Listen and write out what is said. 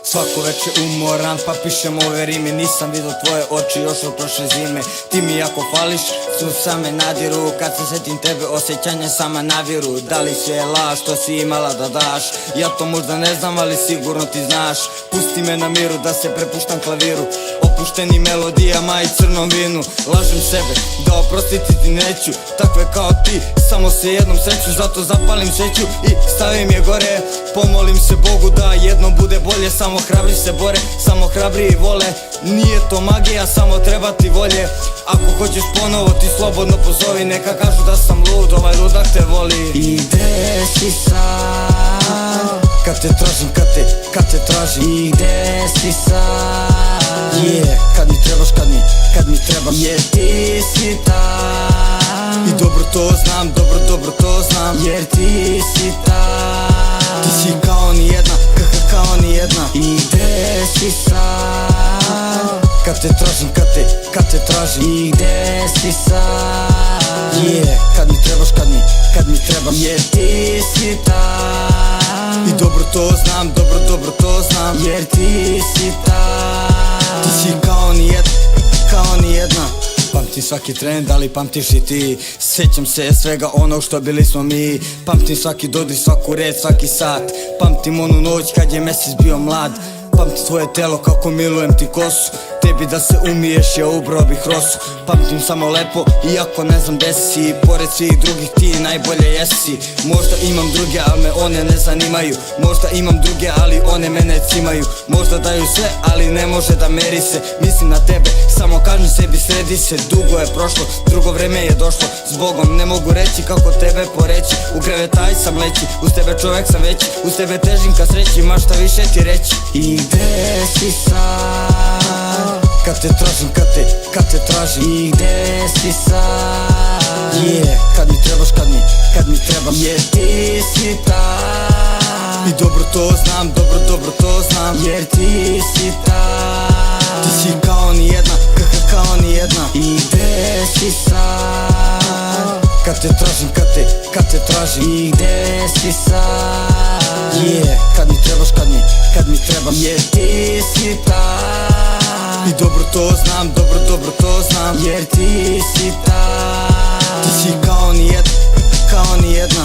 Svako veče umoran pa pišem ove rime. Nisam vidio tvoje oči još od prošle zime. Ti mi jako fališ, susa me nadiru. Kad se setim tebe osjećanja sama naviru. Da li će laž što si imala da daš? Ja to možda ne znam ali sigurno ti znaš. Pusti me na miru da se prepuštam klaviru, opušteni melodijama i crnom vinu. Lažem sebe da oprostiti ti neću, takve kao ti samo se jednom sreću. Zato zapalim sveću i stavim je gore. Pomolim se Bogu da jednom bude bolje. Samo hrabri se bore, samo hrabriji vole. Nije to magija, samo treba ti volje. Ako hoćeš ponovo ti slobodno pozovi. Neka kažu da sam lud, ovaj ludak te voli. I gde si sad? Kad te tražim, kad te tražim. I gde si sad? Kad mi trebaš, kad mi trebaš. Jer ti si tam. I dobro to znam, dobro to znam. Jer ti si tam. Ti si kao ni jedna, kao ni jedna. I gde si sad? Kad te tražim, kad te tražim. I gde si sad? Kad mi trebaš, kad mi trebaš. Jer ti si tam. I dobro to znam, dobro to znam. Jer ti si tam. Ti si kao ni jedna, kao ni jedna. Pamtim svaki trend, ali pamtiš i ti. Sjećam se svega onog što bili smo mi. Pamtim svaki dodir, svaku reč, svaki sat. Pamtim onu noć kad je mesec bio mlad. Pamtim tvoje telo kako milujem ti kosu. Tebi da se umiješ, ja ubrao bih rosu. Pamtim samo lepo, iako ne znam gde si. Pored svih drugih ti najbolje jesi. Možda imam druge, ali me one ne zanimaju. Možda imam druge, ali one mene cimaju. Možda daju sve, ali ne može da meri se. Mislim na tebe, samo kažem sebi sredi se. Dugo je prošlo, drugo vreme je došlo. Zbogom ne mogu reći kako tebe poreći. U krevetaj sam leći, uz tebe čovek sam veći. Uz tebe težim ka sreći, ma šta više ti reći. I gde si sad? Kad te tražim, kad te tražim. I gde si sad? Kad mi trebaš, kad mi trebaš. Jer ti si tam. I dobro to znam, dobro to znam. Jer ti si tam. Ti si kao ni jedna, kao ni jedna. I gde si sad? Kad te tražim, kad te tražim. I gde si sad? Kad mi trebaš, kad mi trebaš. Jer ti si tam. I dobro to znam, dobro to znam. Jer ti si tam. Ti si kao ni jedna, kao ni jedna.